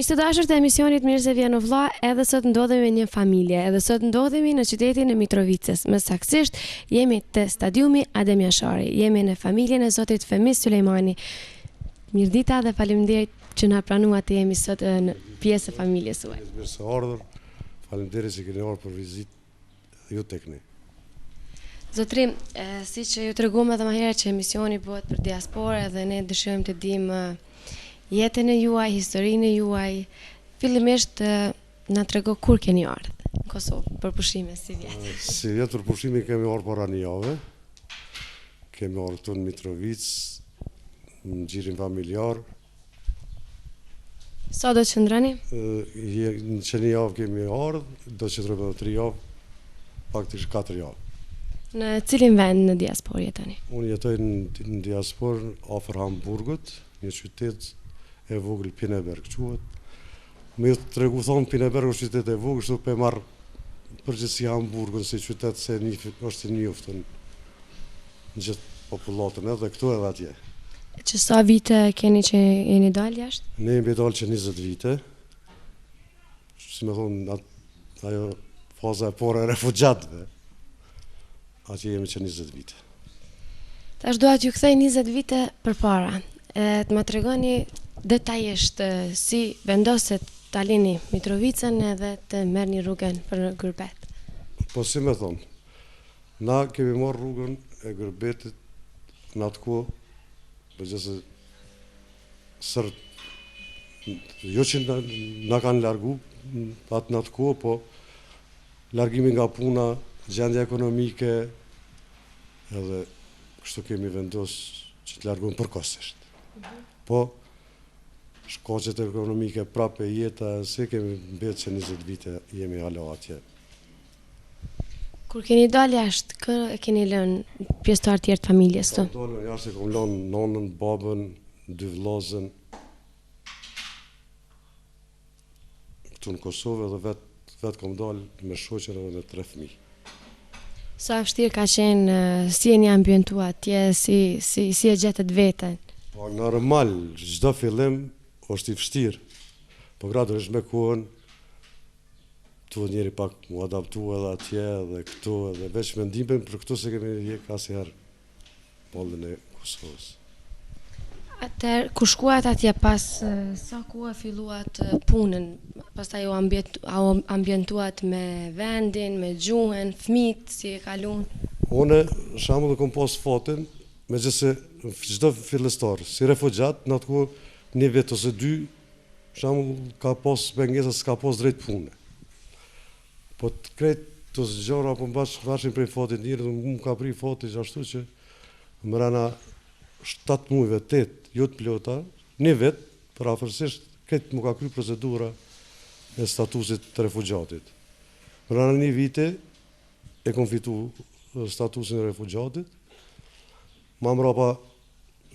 Miq të dashur të emisionit Mirë se vjen u vlla, edhe sot ndodhemi në një familje, edhe sot ndodhemi në qytetin e Mitrovicës. Më saktësisht jemi te stadiumi Adem Jashari. Jemi në familjen e zotit Femis Sulejmani. Mirëdita dhe faleminderit që na pranuat të jemi sot në pjesë e familjes suaj. Mirë se ardhur. Faleminderit që keni ardhur për vizitë ju tek ne. Zotrim, siç ju treguam edhe më herët që emisioni bëhet për diasporë dhe ne dëshirojmë të dimë jetën e juaj, historinë e juaj. Fillimisht na trego kur keni ardhur në Kosovë për pushime, si vjet? Si vjet për pushime kemi ardhur para një jave. Kemi ardhur këtu në Mitrovicë, në gjirin familjar. Sa do të qëndroni? Në që një javë kemi ardhur, do të qëndrojmë edhe 3 javë, faktikisht 4 javë. Në cilin vend në diasporë jetoni? Unë jetoj në diasporë afër Hamburgut, një qytet e vogël Pinneberg quhet. Më tregu thonë Pinneberg është qytet e vogël, kështu pe marr përgjithësi Hamburgun si qytet se është i njoftën në gjithë popullatën edhe këtu edhe atje. Që sa vite keni që jeni dalë jashtë? Ne jemi dalë që 20 vite. Si me thonë, ajo faza e parë e refugjatëve. Atje jemi që 20 vite. Tash dua t'ju kthej 20 vite përpara. Të më tregoni detajisht si vendoset ta lini Mitrovicën edhe të merrni rrugën për Gërbet. Po si me thonë, na kemi marrë rrugën e Gërbetit në atë kohë, përgjithëse jo që na kanë largu atë në atë kohë, po largimi nga puna, gjendja ekonomike, edhe kështu kemi vendosur që të largojmë përkohësisht. Po shkaqet ekonomike prapë jeta se kemi mbetë që 20 vite jemi hala atje. Kur keni dalë jashtë, kë e keni lënë pjesëtar tjerë të familjes të? Dalë jashtë kam lënë nonën, babën, 2 vëllezën këtu në Kosovë dhe vetë kam dalë me shoqen edhe me 3 fëmijë. Sa vështirë ka qenë, si jeni ambientuar atje, si e gjetët veten? Po normal, çdo fillim është i vështirë. Po gradualisht me kohën tu njëri pak mu adaptu edhe atje edhe këtu edhe veç mendimin për këtu se kemi hjek asnjëherë bollën e Kosovës. Atëherë, kur shkuat atje pas sa kohë filluat punën, pastaj u ambientuat me vendin, me gjuhën, fëmijët si e kalun? Unë shembull kam pas fatin, megjithëse çdo fillestar, si refugjat, në atë kohë 1 vit ose 2, shembull ka pas pengesa s'ka pas drejt pune. Po të krejt të zgjara apo mbashin prej fatit njëri, më ka pri fati ashtu që më rana 7 muajve, 8, jo të plota, 1 vit, për afërsisht, këtë më ka kry procedura e statusit të refugjatit. Më rana 1 vite, e kom fitu statusin e refugjatit, ma mrapa,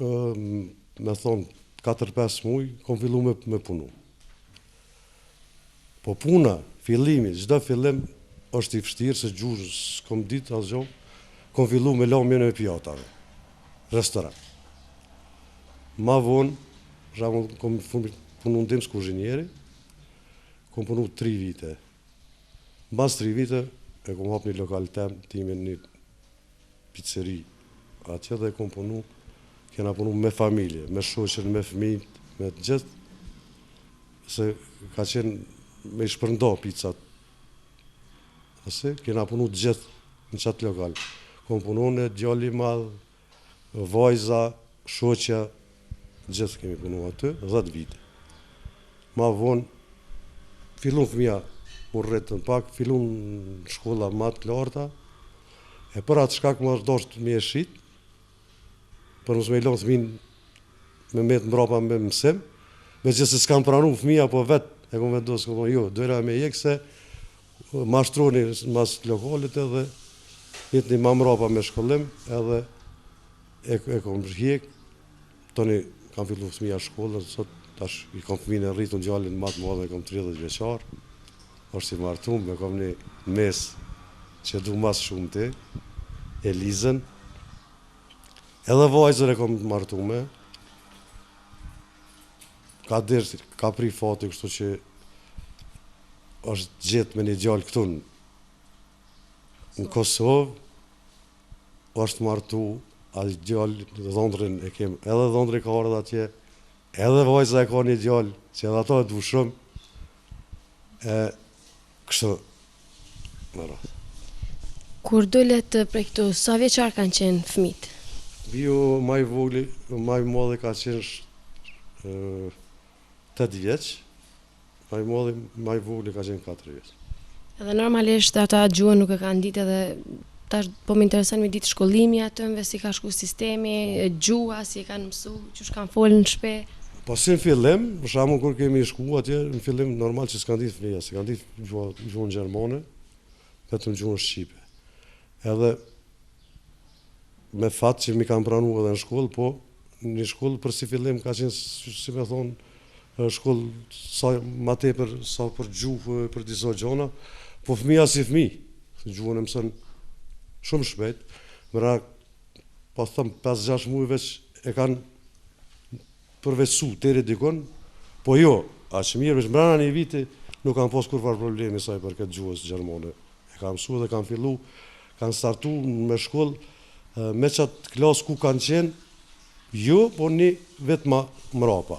me thonë, 4-5 muaj, kom fillu me punu. Po puna, fillimi, çdo fillim është i vështirë, se gjuhë s'kom ditë asgjë, kom fillu me lëmjen e pjatave, restoran. Ma vonë, kom punu ndimës kuzhinieri, kom punu 3 vite. Mbas 3 vite, e kom hap një lokal time, një pizzeri atje dhe kom punu, kena punu me familje, me shoqen, me fëmijët, me të gjithë, se ka qenë me i shpërnda pizzat. Ase kena punu të gjithë në qatë lokal. Kom punu në djalli madh, vajza, shoqja, gjithë kemi punu aty, 10 vite. Ma vonë, fillun fëmija më rritën pak, fillun shkolla ma të larta, e për atë shkak më është dashtë me e shqit, për nësë me i lonë fëmin me metë mbrapa me mësim, me që se s'kam pranu fëmija, po vetë e kom vendosë, kom jo, dojra me jekë se mashtroni mas lokalit edhe jetë një ma mbrapa me shkollim, edhe e kom hjekë, toni kam fillu fëmija shkollën, sot tash i kom fëmin e rritu në gjallin matë madhe, e kom 30 vjeqarë, është i martum, me kom një mes që du mas shumë ti, Elizën, edhe vajzën e kom martume, ka derë, ka pri fati, kështu që është gjetë me një djallë këtu në Kosovë, është martu, a djallë dhondrin e kem, edhe dhondri ka orë dhe atje, edhe vajza e ka një djallë, që edhe ato e du shumë, kështu, në rrët. Kur dollet prej këtu, sa vjeçar kanë qenë fëmijët? Bio maj modhe ka qenë 8 vjeç, maj vogli ka qenë 4 vjeç. Edhe normalisht ata gjuhën nuk e kanë ditë edhe tash po më intereson me ditë shkollimi atëve, si ka shku sistemi, gjuha, si e kanë mësu, qysh kanë folë në shtëpi. Po si në fillim, për shembull kur kemi shku atje, në fillim normal që s'kan ditë fëmija, s'kan ditë gjuhën gjermane, vetëm gjuhën shqipe. Edhe me fat që mi kanë pranu edhe në shkollë, po një shkollë për si fillim ka qenë, si me thonë, shkollë sa ma tepër sa për gjuhë, për disa gjona, po fëmija si fëmijë, gjuhën e mësën shumë shpejt, mëra, po thëmë 5-6 muaj veç e kanë përveçsu deri dikon, po jo, aq mirë, veç mbrana një viti nuk kanë pas kurfar problemi saj për këtë gjuhës gjermane. E kanë mësu dhe kanë fillu, kanë startu me shkollë me qatë klasë ku kanë qenë, jo, po një vetë ma mrapa.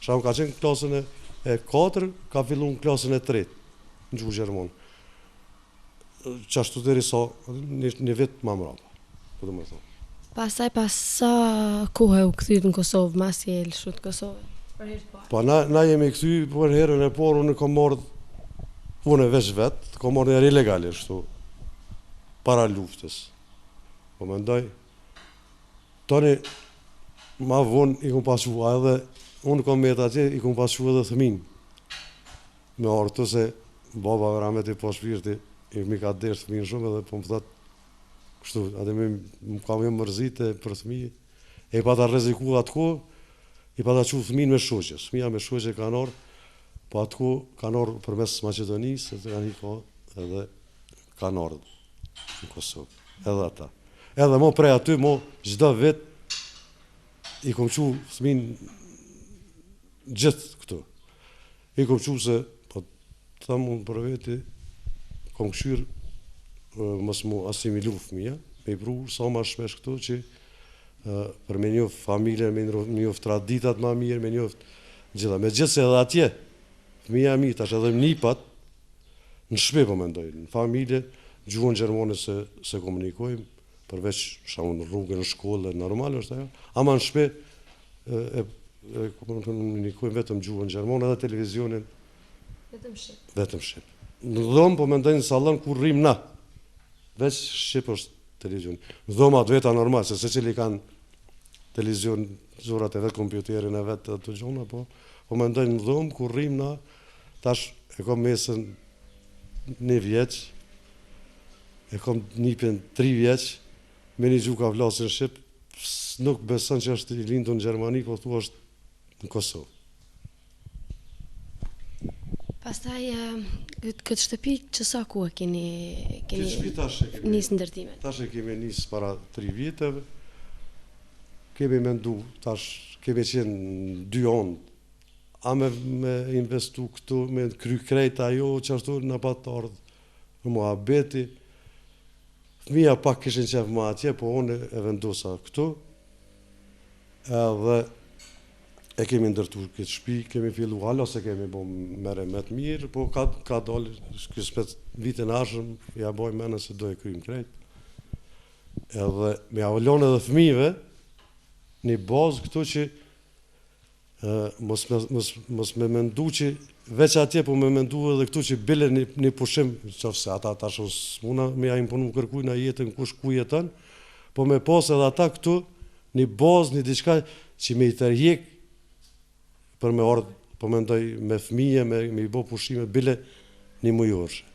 Shamë ka qenë klasën e 4, ka fillu në klasën e 3, në gjuhë gjermane. Qashtu deri sa, një vetë ma mrapa, po të më thonë. Pastaj pas sa kohë u kthyt në Kosovë, mas je lëshu të Kosovë? Për herë të parë. Po na jemi kthy për herën e parë, unë kam marrë, unë veç vetë, kam marrë një ilegale, shtu, para luftës. Po mendoj, tani ma vonë i kom pasu, edhe unë kom metë atje, i kom pasu edhe thëmin. Me orë se baba vramet i po shpirti, i mi ka derë thëmin shumë edhe po më thëtë, kështu, atë më kam e mërzite për thëmijë, e i pa ta reziku atë ko, i pa ta që thëmin me shoqës. Thëmija me shoqë kanë orë, po atë ko kanë orë për mes Macedonisë, të kanë i ka edhe kanë orë në Kosovë, edhe ata. Edhe mo prej aty, mo gjda vetë, i kom që thëmin gjithë këtu. I kom që se, po të thamë unë për veti, kom këshyrë, mos mu asimilu fëmija, me i pru sa ma shpesh këtu që për me njoft familje, me njoft traditat ma mirë, me njoft gjitha. Me gjithë se edhe atje, fëmija mi, tash edhe nipat, në shpe po mendoj, në familje, gjuhën gjermane se komunikojmë, përveç shamu në rrugën në shkollë, normal është ajo, ama në shpe komunikojmë vetëm gjuhën gjermane edhe televizionin vetëm shqip. Në dhomë po mendoj në salon kur rrim na, veç shqip është televizion. Në dhomat veta normal, se cili kanë televizion, zorat e vetë, kompjuterin e vetë, të gjona, po mendoj në dhomë, kur rrim na, tash e kom mesën 1 vjeç, e kom nipin 3 vjeç, me një gjuka vlasin shqip, nuk beson që është i lindur në Gjermani, po thua është në Kosovë. Pastaj, këtë shtëpi që sa ku e keni nisë ndërtimet? Tash e kemi nisë para 3 viteve, kemi mendu, tash kemi qenë 2 onë, a me investu këtu, me kry krejt ajo, që ashtu në patë ardhë në muhabeti, fëmija pak kishin qef ma atje, po unë e vendosa këtu, edhe e kemi ndërtu këtë shpi, kemi fillu halo se kemi bo mere me të mirë, po ka dollë, kësë vitin ashëm, ja boj mene se do e krymë krejt. Edhe me avallon edhe fëmive, një bazë këtu që mos me mendu që, veç atje po me mendu edhe këtu që bile një pushim, qofse ata tash muna me ja imponu kërkuj në jetën kush ku jetën, po me pas edhe ata këtu një bazë, një diçka që me i tërjek për me ardhë, po mendoj me fëmije, me i bo pushime, bile një mujorëshe.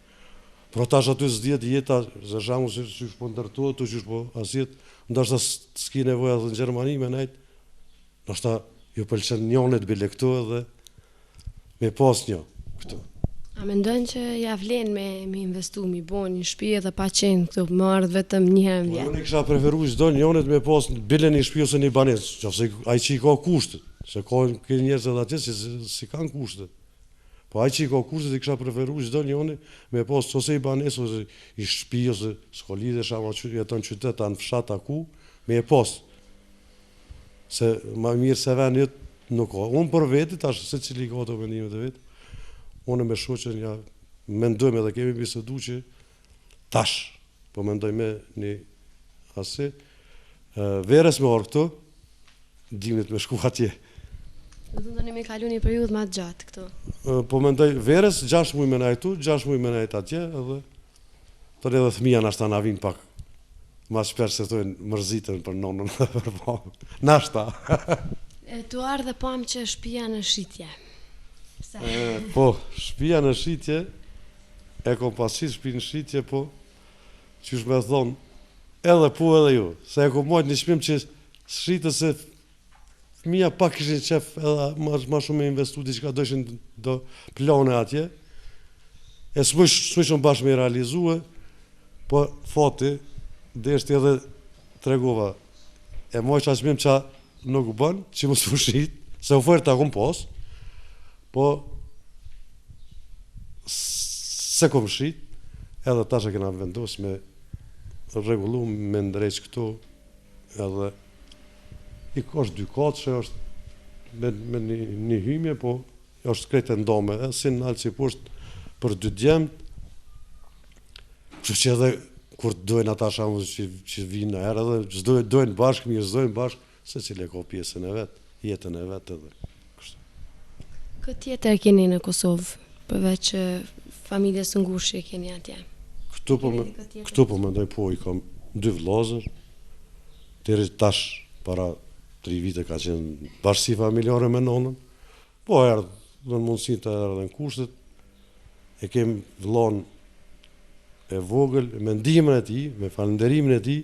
Pro tash aty s'djet jeta, zë shamu që shpo ndërtojt, që shpo asjet, ndashta s'ki nevoja dhe në Gjermani me nejt, ndashta ju pëlqen njonet bile këtu edhe me pas një këtu. A mendojnë që ja vlen me investu, mi bo një shpi edhe pa qenë këtu, më ardhë vetëm një herë në vjetë? Unë kisha preferu çdo njonet me pas bile një shpi ose një banes, qofse ai që i ka kushtet. Se ka njerëz edhe atje që si kanë kushtet. Po ai që i ka kushtet i kisha preferuar çdo njëri me pas ose i banes ose i shtëpi ose s'ka lidhje shama që jeton në qytet anë fshat aku, me e pas. Se më mirë se vend nuk ka. Unë për veti tash secili ka ato mendimet e vet. Unë me shoqën ja mendojmë edhe kemi bisedu që tash po mendoj me një ase verës me orë këtu, dimnit me shku atje. Do të ndoni me kalu një periudhë më gjatë këtu. Po mendoj verës 6 muaj me najtu, 6 muaj me najt atje, edhe tërë edhe thmija nashta na vinë pak ma shpesh se tojnë mërzitën për nonën dhe për babën. Nashta. Tu ardhe pam që shtëpia në shitje. Pse? Po, shtëpia në shitje, e kom pasit shtëpi në shitje, po, qysh me thonë, edhe po edhe ju, se e kom mojt një shpim që shritës se fëmija pak kishin qef edhe ma shumë me investu diçka dojshin do plane atje, e s'mëshëm bashkë me realizue, po fati, deshti edhe tregova, e moj qa qmim qa nuk bën, që më s'fushit, se oferta kom pos, po se kom shit, edhe tash e kena vendos me regullu, me ndreq këtu, edhe i kosh 2 katë që është me një hymje, po është krejtë ndome, si në alë që i poshtë për 2 djemët, që edhe kur dojnë ata shamu që vinë në herë, edhe dojnë bashkë, mirë dojnë bashkë, se cilë e ka pjesën e vetë, jetën e vetë edhe kështë. Këtë tjetër keni në Kosovë, përveç familjes së ngushtë keni atje? Këtu po mendoj po, i kam 2 vllazër, deri tash para 3 vite ka qenë bashkësi familjare me nonën, po erdhë në mundësi të erdhë në kushtet, e kem vllon e vogël, me ndihmën e tij, me falënderimin e tij,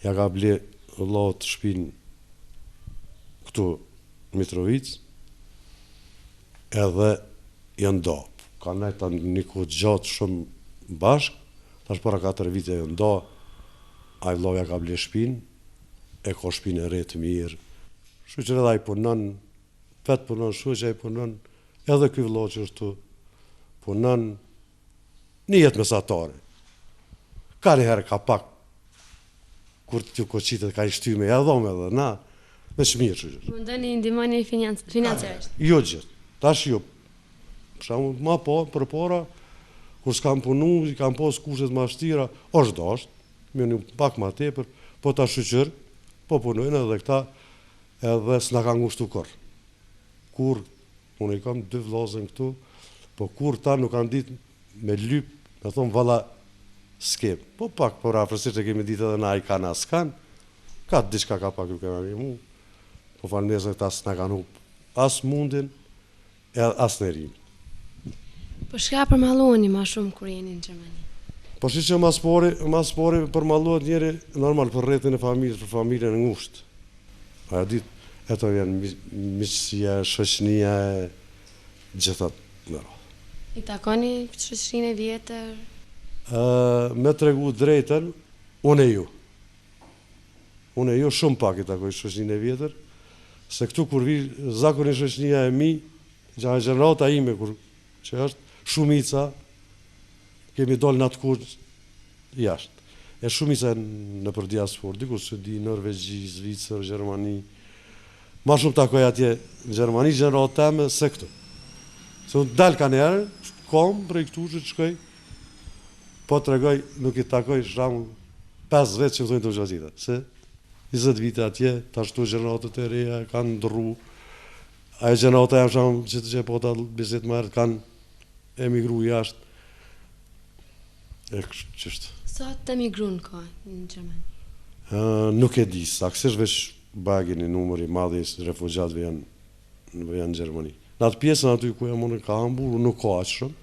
ja ka ble vllau të shtëpinë këtu në Mitrovic, edhe janë do. Ka nejta një kohë gjatë shumë bashkë, tash para 4 vite janë do, ai vllau ja ka ble shtëpinë, e ka shtëpinë e re të mirë. Shoqëria edhe ai punon, vetë punon, shoqja ai punon, edhe ky vllau që është këtu punon një jetë mesatare. Ka njëherë ka pak, kur t'ju koqitet ka i shtyme, ja dhome edhe na, me shmirë që gjithë. Më ndoni ndihmoni financiarisht? Jo gjithë, tash jo. Shamu ma po, për para, kur s'kam punu, i kam pos kushtet ma shtira, është dasht, me një pak ma tepër, po ta shqyqër, po punojnë edhe këta, edhe s'na ka ngushtu kërë. Kur, unë i kam 2 vllazën këtu, po kur ta nuk kanë ditë me lyp, me thonë valla s'kem. Po pak, por afërsisht e kemi ditë edhe na i kanë as kanë, ka diçka ka pak ju kema mu, po falënderisht këta s'na kanë hup as mundin, e as në rim. Po shka përmalloheni ma shumë kur jeni në Gjermani? Po shi që mas pori përmallohet njeri normal për rrethin e familjes, për familjen e ngushtë. Aja ditë, eto janë miqësia, shoqënia e gjithat në radhë. I takoni shoqërinë e vjetër? Me tregu drejten, unë e ju. Unë e ju shumë pak i takoj shoqërinë e vjetër, se këtu kur vi zakonisht shoqëria e mi, gjenerata ime kur që është shumica, kemi dollë në atë kur jashtë. E shumica në për diaspor, diku së di, Norvegji, Zvicër, Gjermani, ma shumë takoj atje në Gjermani, gjenerata teme, se këtu. Se unë dalë ka njerë, kom prej këtu që të shkoj, po të regoj, nuk i takoj shamu 5 vetë që më thujnë të gjazita. Se 20 vite atje, ta shtu gjeneratët e reja, kanë ndërru, ajo gjenerata jam shamu që të gjepota bizet më erë, kanë emigru jashtë. E kështë qështë. Sa të emigru në ka në Gjermani? Nuk e di, saksisht veç bagin i numëri madhi refugjatëve janë në Gjermani. Në atë pjesën aty ku jam unë ka Hamburg, nuk ka aqë shumë.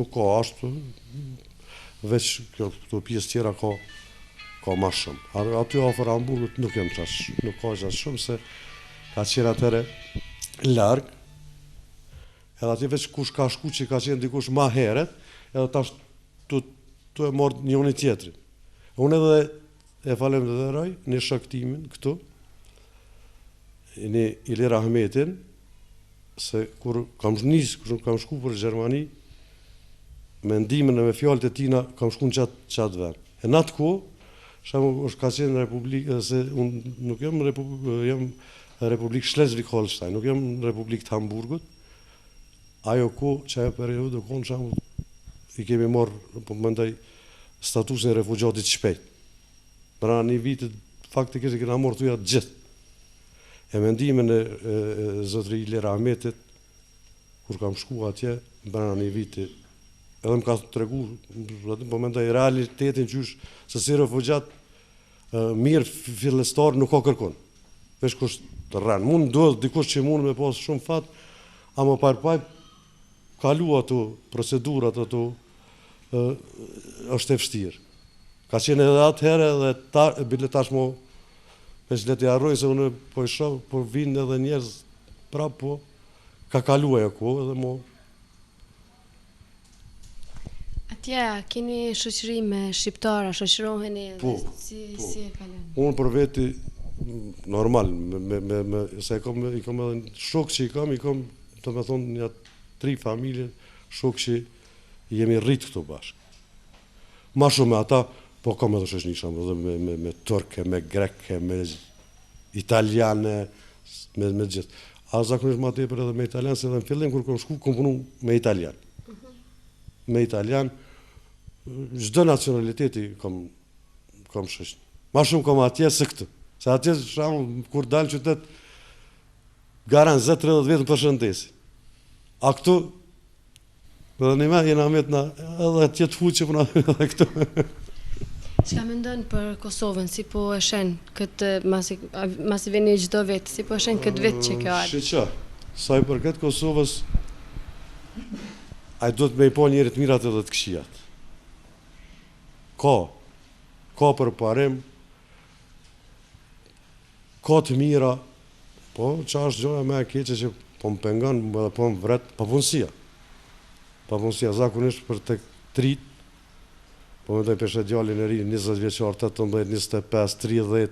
Nuk ka ashtë, veç këto pjesë tjera ka ma shumë. Aty afer Hamburgut nuk jam qash, nuk ka qash shumë, se ka qenë atëre largë, edhe aty veç kush ka shku që ka qenë dikush ma heret, edhe tash tu e mordë njoni tjetëri. Unë edhe e falem dhe roj, një shaktimin këtu, Ilir Ahmetin, se kur kam shku për Gjermani, me ndihmën e me fjalët e tina, kam shku në qatë vend. E në atë kohë, është ka qenë Republikë, se unë nuk jam Republikë Schleswig-Holstein, nuk jam Republikë të Hamburgut. Ajo kohë, që ajo periudë, i kemi marrë, po mendoj, statusin e refugjatit shpejt. Pra një vitit, faktikisht i kena marrë tuja gjithë. E me ndihmën e zotëri Ilir Ahmetit, kur kam shku atje, brana një viti, edhe më ka të tregu, po mendoj, realitetin qysh, se si refugjat, mirë fillestar nuk ka kërkon. Vesh kush të rranë. Mund duhet dikush që mund me pas shumë fat, ama parpaj kalu ato procedurat, ato është e vështirë. Ka qenë edhe atëherë edhe bile tashmo, me që leti arroj se unë po i shoh, po vinë edhe njerëz prapë, po ka kalu ajo kohë edhe mo. Atje, keni shoqëri me shqiptara, shoqëroheni edhe si e kalon? Unë për veti, normal, se i kam edhe shok që i kam, të me thonë një 3 familje, shok që jemi rritë këtu bashkë. Ma shumë me ata, po kam edhe shoqëni shumë, me turke, me greke, me italiane, me gjithë. A zakonisht ma tepër edhe me italian, se edhe në fillim kur kam shku, kam punu me italian. Me italian, çdo nacionaliteti kam shoqëni. Ma shumë kam atje se këtë. Se atje, kur dalë qytet, garan 30 vetëm përshëndesi. A këtu, edhe një me jena metna, edhe atje të fuqë që përna edhe këtu. Çka mendon për Kosovën, si po e shen këtë, masi vini çdo vit, si po e shen këtë vit që kjo ardhë? Shiqa, sa i përket Kosovës, ai duhet me i po njerit mirat edhe të këqijat. Ka për parim, ka të mira, po që është gjoja me e keqe që po më pengon edhe po më vret, papunësia. Papunësia, zakonisht për të trit, po me dojnë peshe djallin e ri, 20 vjeqar, 18, 25, 30,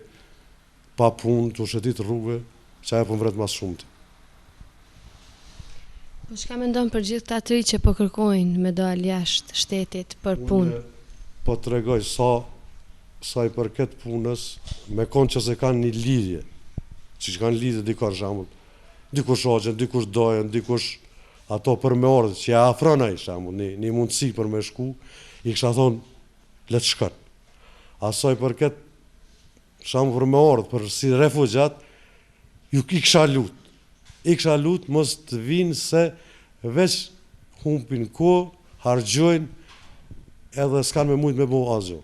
pa punë, të ushetit rrugëve, që aje po më vret mas shumëti. Po çka mendon për gjithë ta 3 që po kërkojnë me dalë jashtë shtetit për punë? Unë po të regoj sa i përket punës, me konë që se kanë një lidhje, që kanë lidhje dikar shambull, dikush agjen, dikush dojen, dikush ato për me ordë, që ja afronaj shambull, një mundësi për me shku, i kësha thonë, le të shkën. Asaj përket shambull për me ordë, për si refugjat, i kësha lutë. I kësha lutë mos të vinë se veç humpin ko, hargjojnë, edhe s'kanë me mujtë me bo asgjo.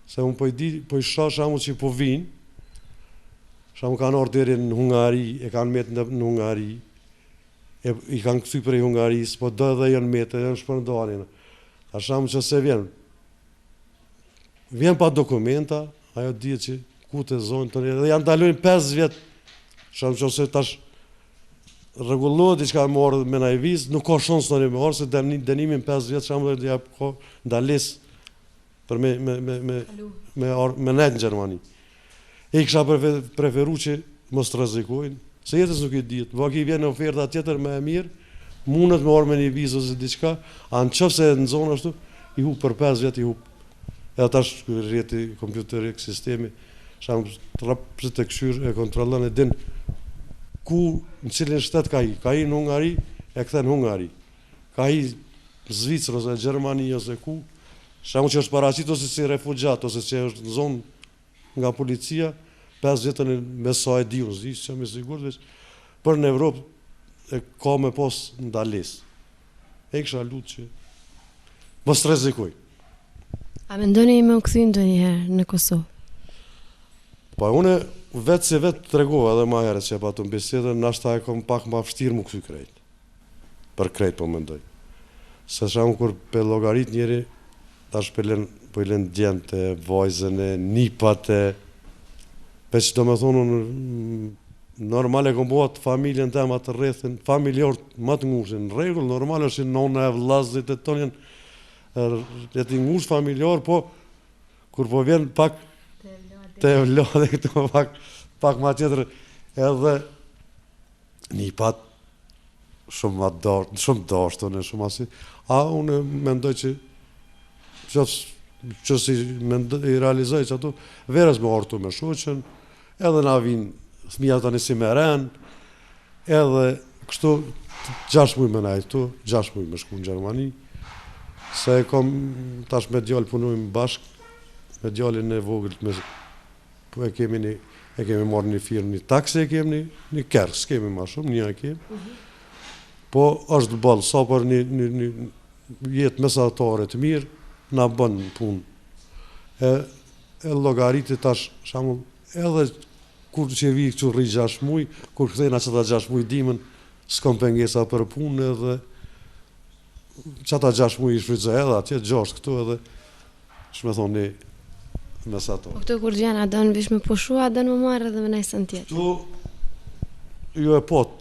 Se unë po i shoh shambull që po vinë, shambull kanë orë deri në Hungari, e kanë metë në Hungari, i kanë këthy prej Hungarisë, po do edhe janë metë, janë shpërndarin. A shambull që se vjen pa dokumenta, ajo dhjetë që ku të zonë të një, dhe janë dalojnë 5 vjetë, shambull që se tash rregullohet diçka morë me na i vizë, nuk ka shans në një me orë, se dënimin 5 vjetë shambull dhe ka ndalis për me nejtë në Gjermani. E i kësha preferu që mos të rrezikojnë, se jetës nuk i ditë, vaki vjen në oferta tjetër me e mirë, mundet me orë me një vizë ose diçka, a në qëfë se në zonë ashtu, i hu për 5 vjetë i hu. Edhe tash rjeti kompjuterik sistemi, shamë të rapë të këshyrë e kontrolën e din ku në cilin shtet ka i në Hungari, e këthe në Hungari, ka i Zvicrë ose Gjermani ose ku, shamë që është paraqit ose si refugjat, ose që është në zonë nga policia, 5 vjetën me sa e di, unë zdi, që me sigur, për në Evropë e ka me pos ndalis. E kësha lutë që mos të rrezikoj. A mendoni me u këthy ndonjëherë në Kosovë? Pa une vetë se vetë të regova edhe ma herë që e patë në bisedën, nashta e kom pak ma vështirë mu këthy krejt. Për krejt po mendoj. Se shamu kur pe logarit njeri, tash po i len djente, vajzën e, nipat e, peq do me thonë, normal e kom bohat familjen tem atë rrethin, familjarët më të ngushin, në regull, normal është që nona e vllazit e tonë jetë i ngush familjar, po kur po vjen pak të vlade këtu, pak ma tjetër, edhe një pat shumë dashtë, shumë asi, unë mendoj që që si i realizoj që ato, verës me ortu me shoqen, edhe na vinë thmija tani si me ren, edhe kështu 6 muj me najtu, 6 muj me shku në Gjermani, se kom tash me djallë punojmë bashk, me djallin e vogël, po e kemi marrë një firmë, një taksi e kemi, një kerë, s'kemi ma shumë, një e kemi, po është balë, sa për një jetë mesatare të mirë, na bën punë. E llogaritë tash shamull edhe kur që vi këtu rri 6 muj, kur kthejna çata 6 muj dimën, s'kam pengesa për punë edhe çata 6 muj i shfrytëzoj edhe atje 6 këtu edhe ç'më thoni mesator. Po këtu kur vjen a don vish me pushu, a don më marr edhe me nesën tjetër. Tu jo e pot.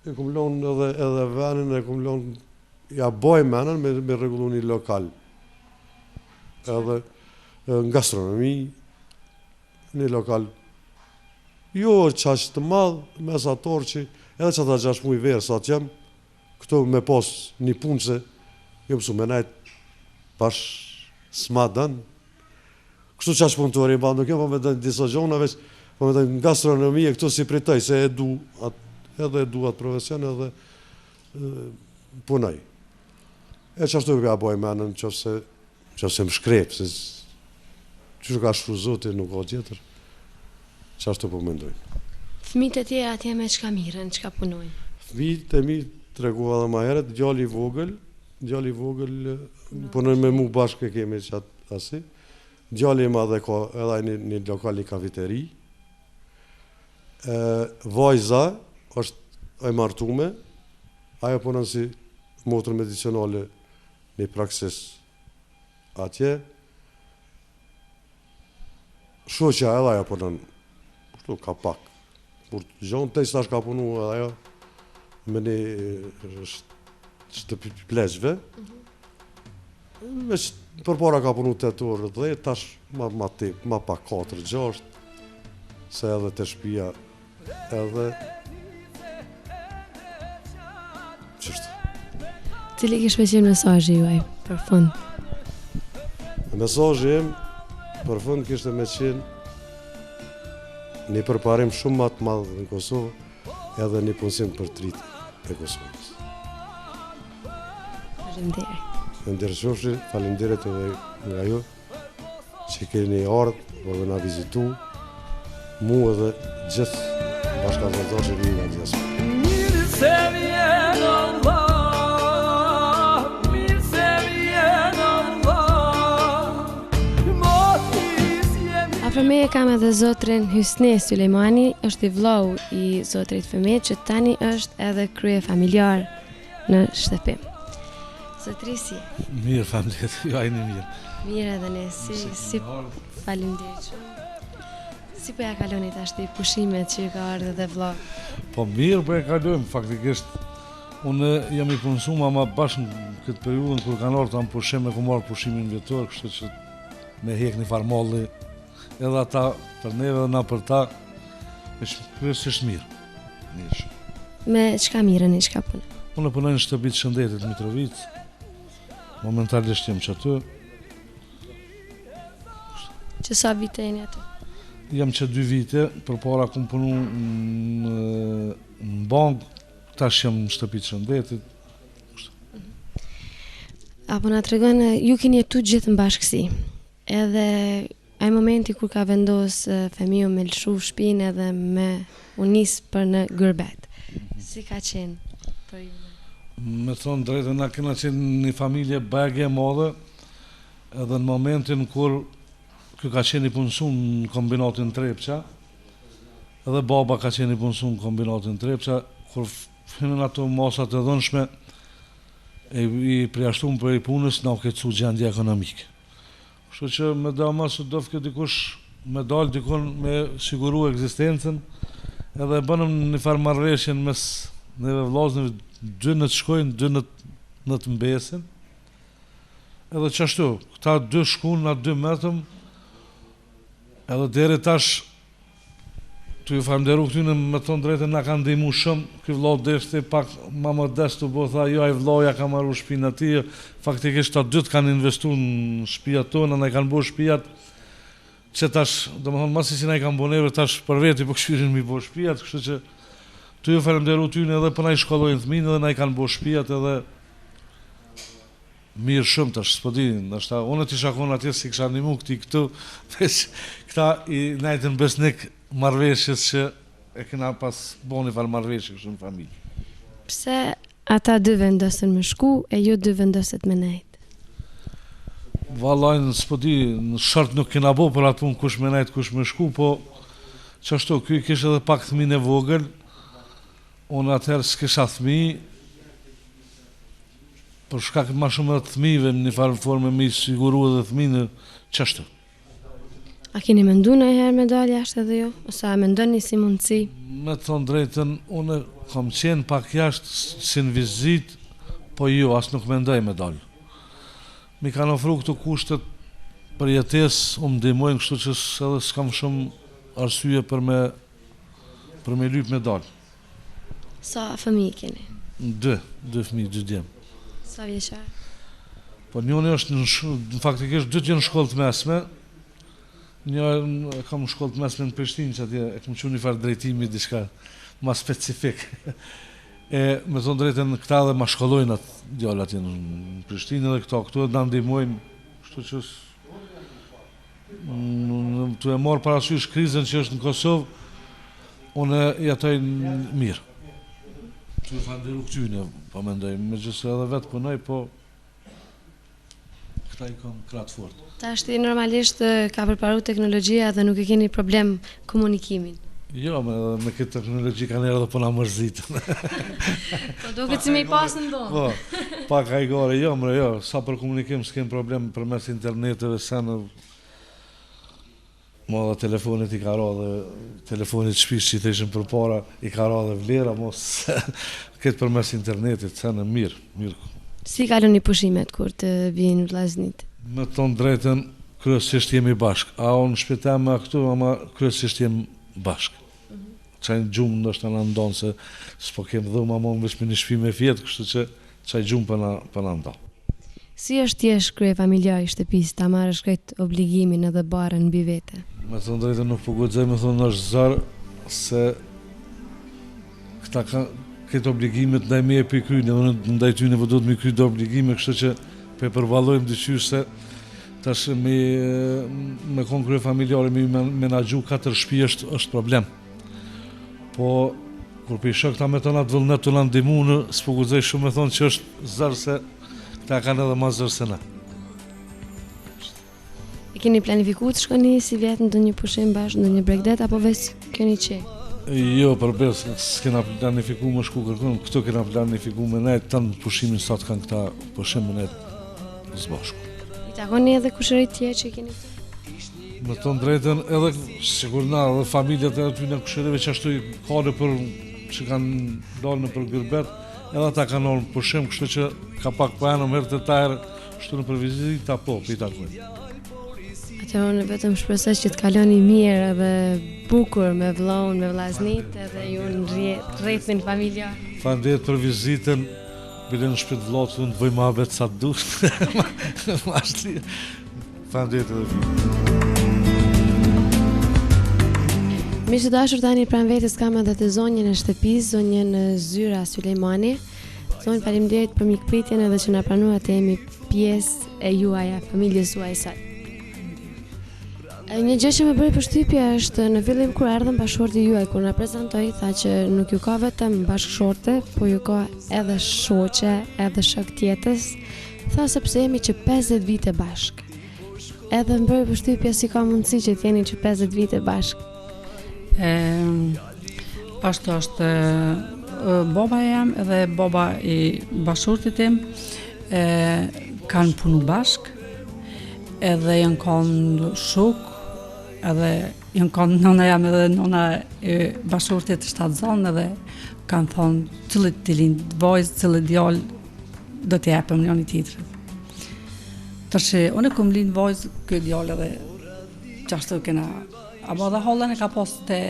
E kum lon edhe venin, e kum lon ja boj menën me rregullu një lokal. Edhe në gastronomi, një lokal jo qaq të madh, mesator që edhe që ata 6 muj verë sa të jem, këto me pos një punë që jo mësu me najt pash s'ma dënë. Kështu qaq punëtori ba, nuk jo po me dënë disa gjona, veç po me dënë në gastronomi e këtu si pritoj, se edhe e du atë profesion edhe punoj. E që ashtu ka boj menën që se më shkrep, se që ka shru zotin nuk o tjetër, që ashtu po mendoj. Fëmijët e tjerë atje me çka mirën, çka punojnë? Fëmijët e mi të regua dhe ma heret, djali i vogël punojnë me mu bashkë e kemi qatë asi, djali i madhe ka edhe një lokal një kafiteri, vajza është e martume, ajo punon si motër medicinale një praksis atje, shoqja edhe ajo punon, kështu ka pak, kur gjonë të istash ka punu edhe ajo, me një shtëpi pleqve, për para ka punu 8 orë 10, tash ma pak 4-6, se edhe të shpia edhe qështë. Cili kish me qenë mesazhi juaj për fund? Mesazhi im për fund kishte me qenë një përparim shumë më të madh në Kosovë, edhe një punësim për dritë e Kosovës. Faleminderit. Ndërshofshi, faleminderit edhe nga ju që keni ardhur dhe na vizitu, mu edhe gjithë bashkëpunëtorët që vinë nga diaspora. Mirë se vjen Allah, Afër meje kam edhe zotrin Hysni Sulejmani, është i vllau i zotrit Femit, që tani është edhe krye familjar në shtëpi. Zotri si? Mirë, familjet, jo ajni mirë. Mirë edhe ne, si faleminderit shumë. Si po ja kaloni tash të pushimet që ka ardhur dhe vllau? Po mirë po e kalojmë, faktikisht. Unë jam i punësuar ama bashkë në këtë periudhën kur kanë ardhur tam pushim, e kam marrë pushimin vjetor, kështu që me hek një farmolli, edhe ata për neve dhe na për ta, është kryesisht mirë. Mirë shumë. Me çka mirën, çka punë? Unë punoj në shtëpi të Shëndetit Mitrovic. Momentalisht jam që aty. Që sa vite jeni aty? Jam që 2 vite, përpara kum punu në bankë, tash jam në shtëpi të Shëndetit. Apo na tregon, ju keni jetu gjithë në bashkësi. Edhe ai momenti kur ka vendos fëmiu me lëshu shtëpinë edhe me u nis për në Gërbet. Si ka qenë për ju? Me thonë drejtë, na kena qenë një familje bajge e madhe, edhe në momentin kur kjo ka qenë i punësuar në kombinatin Trepça, edhe baba ka qenë i punësuar në kombinatin Trepça, kur fillin ato masat e dhënshme, i përjashtuar për i punës, na u keqsu gjendja ekonomike. Kështu që me dama së dof këtë dikush me dalë dikon me siguru ekzistencën, edhe bënëm një farë marrëveshjen mes neve vllazëve, 2 në të shkojnë, 2 në të mbesin, edhe qashtu, këta 2 shkun, na 2 metëm, edhe deri tash Tu ju falenderu këtyne, me thonë drejtën, na kanë ndihmu shumë. Ky vëllau deshti pak ma modest u bo, tha, jo, ai vëllaja ka marru shtëpinë atij. Faktikisht ata dytë kanë investuar në shtëpiat tona, na i kanë bërë shtëpiat që tash, domethënë masi si na i kanë bërë neve tash për veti, po këshirin mi bërë shtëpiat, kështu që tu ju falenderu tyne edhe për na i shkollojnë fëmijën edhe na i kanë bërë shtëpiat edhe mirë shumë tash, s'po di, ndoshta unë ti shakon atje si kisha ndihmu këtu, veç këta i najtën besnik marrëveshjes që e kena pas boni fal marrëveshje kështu në familje. Pse ata dy vendosën me shku e ju dy vendoset me nejt? Vallaj, s'po di, në shart nuk kena bo për atë punë kush me nejt, kush me shku, po qashtu, ky kishte edhe pak fëmijë e vogël, unë atëherë s'kisha fëmijë, për shkak ma shumë të fëmijëve në një farë formë me siguru edhe fëmijë qashtu. A keni mendu ndonjëherë me dalë jashtë edhe jo? Ose a mendoni si mundësi? Me të thonë drejtën, unë kam qenë pak jashtë si në vizit, po jo, as nuk mendoj me dalë. Mi kanë ofru këtu kushtet për jetesë, më ndihmojnë kështu që edhe s'kam shumë arsye për me lyp me dalë. Sa fëmijë keni? Dy fëmijë, 2 djemë. Sa vjeçar? Po njëri është në faktikisht 2 janë në shkollë të mesme. Një kam në shkollë të mesme në Prishtinë, që atje e kam qenë një farë drejtimi diçka ma specifik. Me thonë drejtën këta dhe ma shkollojnë atë djalë atje në Prishtinë edhe këtu na ndihmojnë, kështu që tu e marr parasysh krizën që është në Kosovë, unë jetoj mirë. Tu falenderu këtyne, po mendoj, megjithëse edhe vetë punoj, po këta i kam kratë fort. Tash ti normalisht ka përparu teknologjia dhe nuk e keni problem komunikimin. Jo, me këtë teknologji kanë erë dhe po na mërzitën. Po duket si me i pasë në ndonë. Po, pak hajgore, jo, sa për komunikim s'kem problem përmes interneteve, sa në mo dhe telefonit i ka ra dhe telefonit shpish që i të ishën për para i ka ra dhe vlera, mos këtë përmes internetit, sa në mirë. Si kaloni pushimet kur të vinë vllaznit? Me tonë drejten, kryesisht jemi bashkë. A unë shpjetem me këtu, ama kryesisht jemi bashkë. Qajnë gjumë ndoshta na ndonë, se s'po kem dhuma më veç me një shtëpi me fjetë, kështu që qaj gjumë për na ndonë. Si është jesh krye familjar i shtëpisë, ta marrësh këtë obligimin edhe barën mbi vete? Me thonë drejten nuk po guxoj, me thonë është zarë, se këta këtë obligimet ndaj me e për kryjnë, edhe ndaj tyne po do të mi kryjnë do obligime, kështu që pe përvallojmë dyqysh se tash me konë krye familjare me menagju 4 shtëpi është problem. Po, kur për i shok ta me tonat vëllënet të në ndimu, s'po guxoj shumë me thonë që është zarë se këta kanë edhe ma zarë se na. E keni planifiku të shkoni si vjetë në ndonjë pushim bashkë, në një bregdet, apo veç keni qe? Jo, përbes, s'kena planifiku më shku kërkun, këto kena planifiku me nejtë, tanë pushimin sa të kanë këta pushim me nejtë zbashku. I takoni edhe kushërit tjerë që i keni këtu? Me tonë drejten, edhe sigur na, edhe familjet e aty në kushërive që ashtu i kane për që kanë dalë në për gërbet, edhe ata kanë orë në pushim, kështu që ka pak për enë më herë të tajrë, shtu në për vizita, po, për i takojnë. Atër unë vetëm shpresoj që të kaloni mirë edhe bukur me vllaun, me vllaznit edhe ju në rrethin familjar. Falenderit për vizitën, bile në shpit vllaut të bëj ma vetë sa të dush. Falenderit edhe vizitën. Miq të dashur, tani pranë vetes kam edhe të zonjën e shtëpisë, zonjën Zyra Sulejmani. Zonjë, faleminderit për mikpritjen edhe që na pranuat të jemi pjesë e juaja, familjes juaj sot. Një gjë që më bëri përshtypje është në fillim kur erdhëm bashkëshorti juaj, kur na prezantoi, tha që nuk ju ka vetëm bashkëshorte, po ju ka edhe shoqe, edhe shok tjetës. Tha sepse jemi që 50 vite bashk. Edhe më bëri përshtypje si ka mundësi që t'jeni që 50 vite bashk. Ashtu është baba jam edhe baba i bashkëshortit tim, kanë punu bashk, edhe janë kanë shok, edhe janë kanë nona jam edhe nona e bashkëshortit të shtatzon, edhe kanë thonë cilët të lindë vajzë, cilët djallë do të japëm njëri tjetrit. Tash unë kam lindë vajzë, ky djallë edhe qashtu kena, apo dhe hollën e ka pas te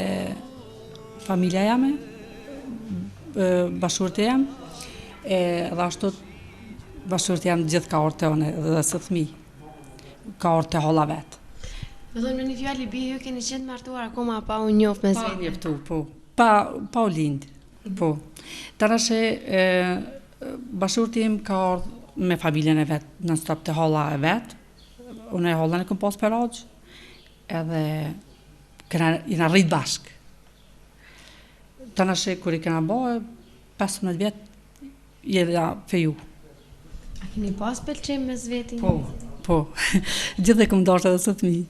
familja jame, bashkëshortë jam, edhe ashtu bashkëshortë jam gjithë ka orë të one dhe së fëmijë, ka orë të holla vetë. Me thonë me një fjallë bi, ju keni qenë martuar akoma pa u njoft me Pa vetë. njeftu, po. Pa u lindë, po. Tarashe, bashkëshortë im ka orë me familjen e vetë, në stop të holla e vetë, unë e hollën e këm pas për aqë, edhe jena rritë bashkë. Tarashe, kër i kena bëhe, 15 vjetë, jena feju. A keni pas pëlqim me vetin? Po, gjithë e këm dashur edhe së fëmijë.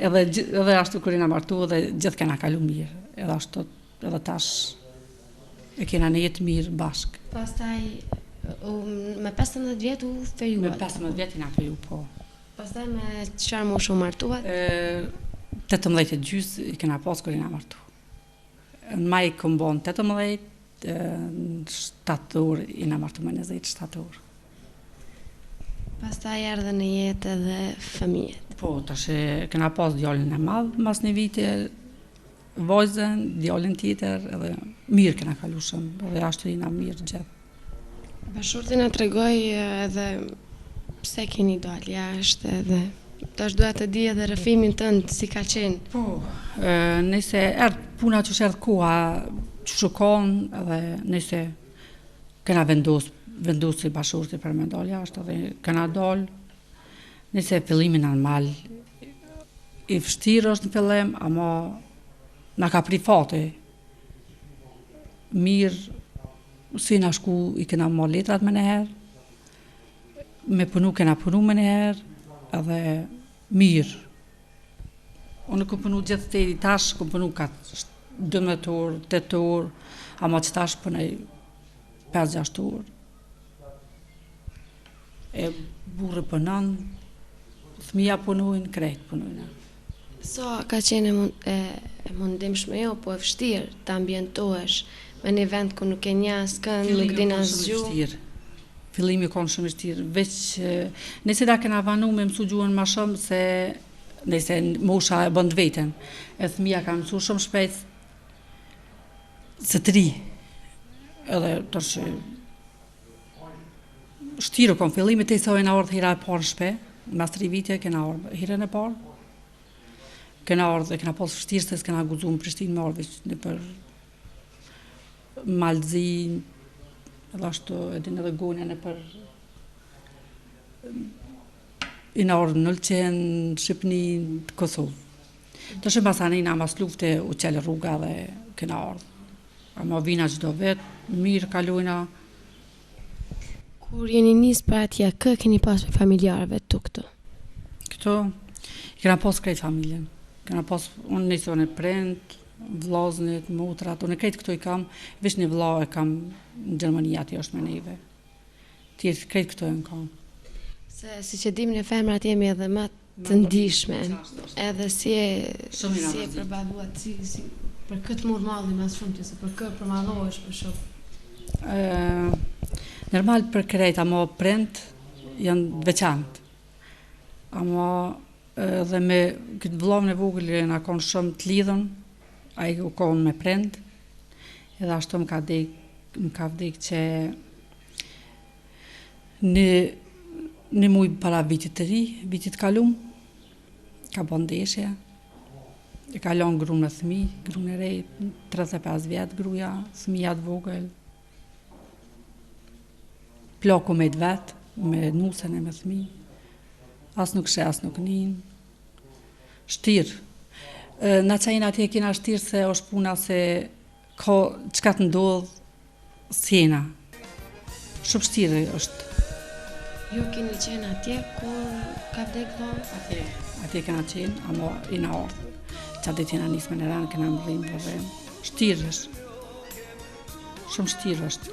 edhe ashtu kur jena martu dhe gjithë kena kalu mirë. Edhe ashtu, edhe tash e kena në jetë mirë bashkë. Pastaj, me 15 vjetë u fejuat? Me 15 vjetë jena feju, po. Pastaj me çfarë mosh u martuat? 18 gjys i kena pas kur jena martu. Në maj këm bon 18, në 7 orë jena martu me 27 orë. Pastaj erdhe në jetë edhe fëmijët. Po, tash kena pas djalin e madh mas një vite, vajzën, djalin tjetër, edhe mirë kena kalu shumë, edhe ashtu jena mirë gjithë. Bashkëshorti na tregoi edhe pse keni dalë jashtë edhe tash duhet të di edhe rrëfimin tënd si ka qenë. Po, nëse puna që erdh koha që shukon, edhe nëse kena vendosi bashkëshorti për me dalë jashtë, edhe kena dalë, nëse fillimi normal i vështirë është në fillim, ama na ka pri fati. Mirë, si na shku i kena marrë letrat me njëherë, me punu kena punu me njëherë, edhe mirë. Unë kom punu gjithë teri tash, kom punu ka 12 orë, 8 orë, ama që tash pënej 5-6 orë. E burë pënon, fëmija punojnë, krejt punojnë. So ka qenë e mundimshme jo, po e vështirë të ambientohesh me një vend ku nuk e nja s'kën, nuk din asgjë. Fillimi konë shumë vështirë, veç nëse da kena vanu me mësu gjuhën ma shumë se nëse mosha e bënd vetën. E fëmija ka mësu shumë shpejt se të ri. Edhe tërshë shtirë konë fillimi të isojnë a ordë hira e parë shpe, mas 3 vite kena ordë hirën e parë. Kena ordë, kena posë vështirë se s'kena guzu në Prishtinë me ordë në për Malzi, edhe ashtu edhin edhe gonja në për i në ordë në Lqen, Shqipni, Kosovë. Të shumë pasani nga mas lufte u qelë rruga dhe kena ordë. Ama vina gjdo vetë, mirë kalujna. Kur jeni nisë për atje, kë keni pas për familjarëve të këto? Këto, i kena pas krejt familjen. Kena pas, unë nisë e prend, vllaznit, motrat, unë krejt këto i kam, veç një vlla e kam në Gjermani, ati është me neve. Tjetë krejt këto e në kam. Se si që dim në femrat jemi edhe më të ndishme, edhe si e përbaduat, si për këtë mur malli mas shumë që se për këtë përmallohesh për shumë. Normal për krejt, ama prend janë veçantë. Ama edhe me këtë vllavën e vogël na konë shumë të lidhën, ai u konë me prend, edhe ashtu më ka vdek që në muj para vitit të ri, vitit kalum, ka bon ndeshje, e ka lanë grunë me thmi, grunë e rej, 35 vjetë gruja, thmija të vogël, plaku me të vetë, me nusën e me thmi, as nuk she, as nuk nin, shtirë. Na qajnë atje kena shtirë se është puna se ka qka të ndodhë sjena. Shumë shtirë është. Ju keni qenë atje kur ka vdek vllai? Atje kena qenë, ama i na ordhë. Qa dit jena nisë me në ranë, kena më rrimë për rrimë. Shtirë është. Shumë shtirë është.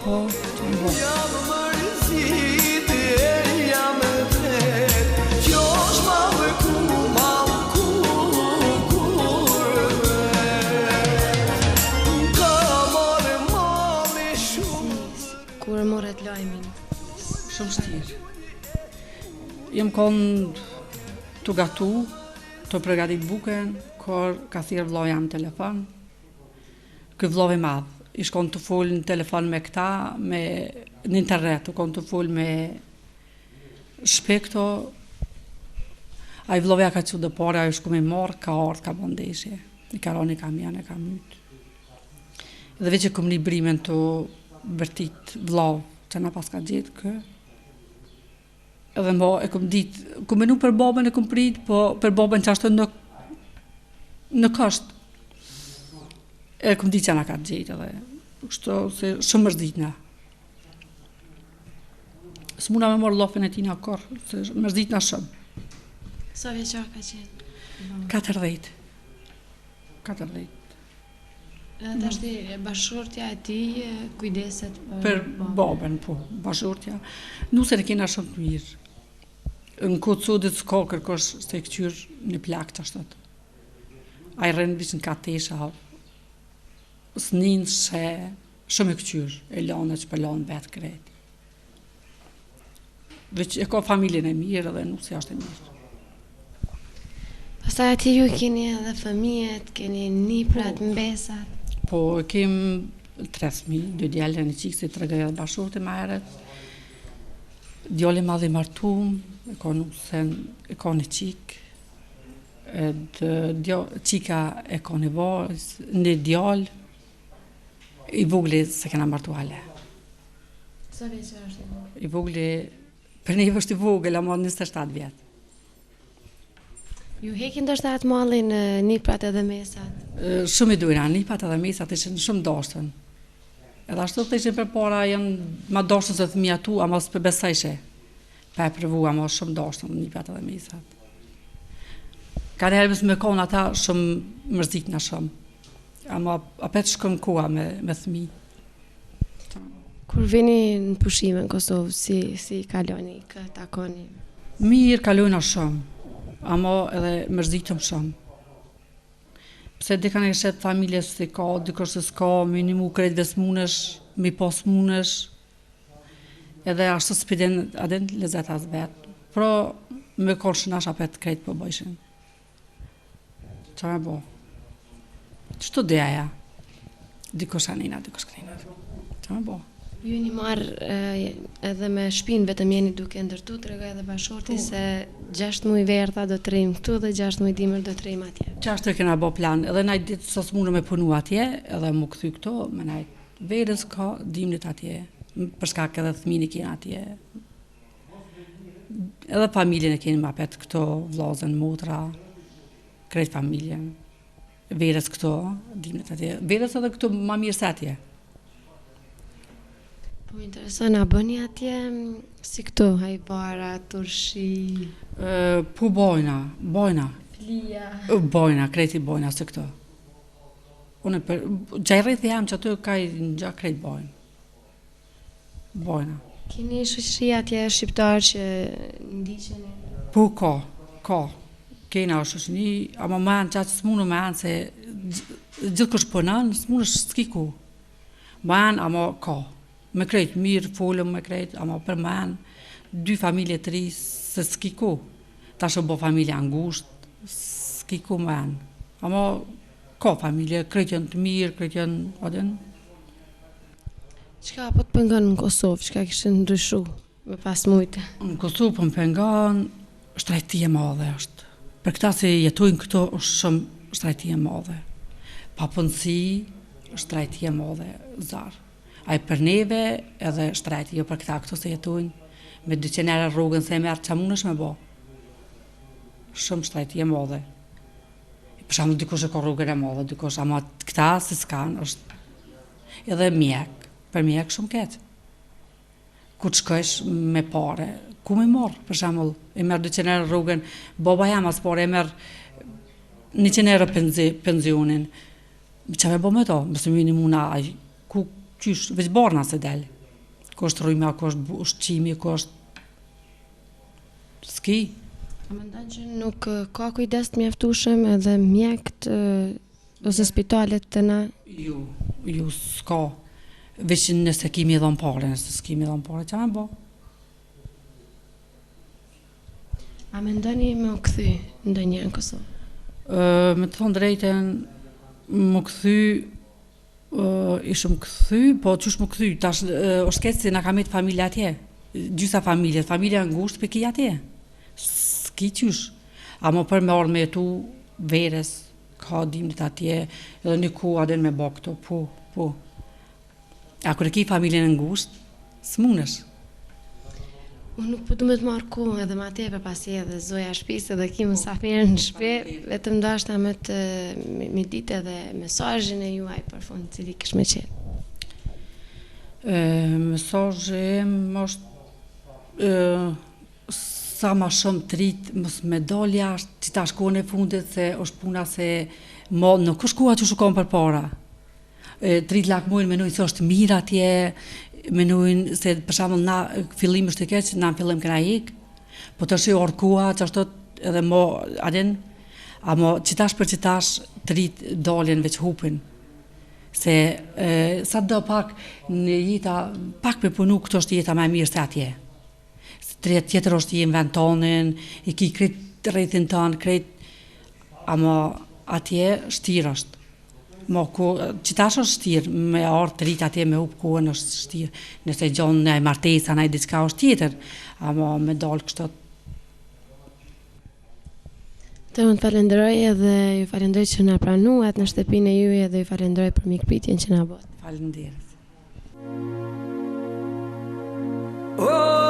Po, që më bo. Kur morët lajmin? Shumë shtirë. Jem konë të gatu, të pregatit buken, kur ka thirrë vlloja në telefon. Ky vllovi madh, i shkon të fol në telefon me këta, në internet, u kon të fol me shpekto. Ai vllovja ka qenë dëpore, ai shku me marr, ka ardhur, ka bën ndeshje. I ka roni kamion, e ka myt. Dhe veç e kom librimin të bërtit vllau që na pas ka gjetë kë. Edhe mo e kom ditë, kom menu për babën e kom prit, po për babën që ashtë në kësht. E kom ditë që na ka gjetë edhe. Kështu se shumë mërzitna. S'muna me morë lopin e tina kor, se mërzitna shumë. Sa vjeçar ka qenë? 40. Dhe tashti bashkëshortja e tij kujdeset Për babën, po, bashkëshortja. Nuse në kena shumë të mirë. Në kodë sodit s'ka kërkosh se i këqyr një plak që ashtot. A i rënë vishë në katesha, s'nin shë, shumë i këqyr, e lanë që për lanë vetë krejt. Veç e ka familjen e mirë dhe nuse është e mirë. Pastaj ati ju keni edhe fëmijët, keni niprat, mbesat. Po, kem 3 fëmijë, 2 djalë e 1 qikë, si 3 edhe bashkëshorte më herët. Djali madh i martum, e ka nusen, e ka 1 qikë. Qika e ka 1 vajzë, 1 djalë. I vogli se kena martu hale. Sa vjeçar është i vogël? I vogli, për neve është i vogël, ama 27 vjetë. Ju hekin ndoshta atë mallin niprat edhe mesat. Shumë i dujna, niprat edhe mesat ishin shumë dashtën. Edhe ashtu të ishin për para janë ma dashtën se fëmija tu, ama s'pe besajshe. Pa e përvu, ama shumë dashtën niprat edhe mesat. Ka njerëz me konë ata shumë mërzitna shumë. Ama apet shkëm koha me fëmi. Kur vini në pushime në Kosovë, si kaloni, kë takoni? Mirë kalojna shumë. Ama edhe mërzitëm shumë. Pse dika në shet familjes se ka, dikush se s'ka, minimu krejt vesmunesh, mi pas munesh, edhe ashtu s'pidin adin lezet as vetë. Pro me konë shënash apet krejt për bëjshin. Qa me bo? Qështu dhe aja? Dikush anina, dikush krejna. Qa me bo? Ju një marrë edhe me shpinë, vetëm jeni duke ndërtu, të regoj edhe bashkëshorti se 6 muaj verdha do të rejmë këtu dhe 6 muaj dimër do të rejmë atje. Qashtu e kena bo plan, edhe najt ditë sa s'mune me punu atje, edhe mu këthy këto, me najt verës ka, dimnit atje, përshkak edhe thmini kena atje. Edhe familjen e keni ma pet këto, vlazën, motra, krejt familjen. Verës këto, dimnit atje. Verës edhe këto ma mirë se atje. Po më intereson, a bëni atje si këtu, hajvara, turshi? Po bojna. Flia? Bojna, krejti bojna se këto. Unë për gjajrejt jam që aty ka i në krejt bojnë. Bojna. Keni shoqëri atje shqiptar që ndiqeni? Po ka. Kena shoqëni, ama më anë qatë s'munu me anë se gjithë kush pënën, s'munu s'kiku. Më anë, ama ka. Me krejt mirë, folëm me krejt, ama për më anë, 2 familje të ri se s'kiku. Ta shë bo familje angusht, s'kiku më anë. Ama ka familje, krejt janë të mirë, krejt janë adin. Qka po të pëngon në Kosovë, qka kishë ndryshu me pas mujtë? Në Kosovë po më pengon, shtrajtie madhe është. Për këta se jetojnë këto është shumë shtrajtie madhe. Pa punësi, shtrajtie madhe, zarë. Ai për neve edhe shtrajti, jo për këta këto se jetojnë, me 200 euro rrugën se e merë qa munësh me bo. Shumë shtrajti e madhe. Për shamë dikush e ka rrugën e madhe, dikush, ama këta se s'kan, është edhe mjek, për mjek shumë ketë. Ku të shkojsh me pare, ku me morë, për shamë, e merë 200 euro rrugën, baba jam as pare, e merë 100 euro pensionin. Qa me bo me to, mësë mini muna, ku qysh, veç barna se del. Ko është rrujma, ko është ushqimi, ko është s'ki. A mendon që nuk ka kujdes të mjaftueshëm edhe mjekët ose spitalet të na? Jo, s'ka. Veç nëse kimi dhon pare, nëse s'kimi dhon pare, qa me bo? A mendoni me u kthy ndonjë në Kosovë? Me të thonë drejten, më kthy, ishëm kthy, po qysh më kthy, tash është keq se na ka met familja atje, gjysa familja ngushtë pe ki atje, s'ki qysh, ama për me orë me jetu veres, ka dimnit atje, edhe një ku adin me bo këto, po. A kur e ki familjen e ngushtë, s'munesh. Unë nuk po du me të marrë kohë edhe ma tepër pasi edhe zoja shtëpisë edhe ki mysafirë në shtëpi, vetëm dashta me të me ditë edhe mesazhin e juaj për fund, cili kish me qenë. Mesazhi im është sa ma shumë të rritë, mos me dal jashtë, që ta shkone e fundit se është puna se nuk është koha që shukon për para. Të rritë lakmojnë menojnë se është mirë atje, menojnë se për shembull na fillim është e keq, na në fillim kena ik, po të shi orkua që është edhe mo adin, amo qitash për qitash të rritë daljen veç hupin. Se sa do pak në jeta, pak për punu këto është jeta më e mirë se atje. Tjetër është i në vend tonin, i ki krejt rrethin tonë, krejt, amo atje shtirë është. Qitash është shtirë, me orë të rritë atje me hupë kohën është shtirë. Nëse gjonë në martesa, në diçka është tjetër, amo me dalë kështot. Të unë të falenderoj edhe ju falenderoj që na pranuat në shtëpinë e juaj edhe ju falenderoj për mikpritjen që na bët. Falenderoj. Oh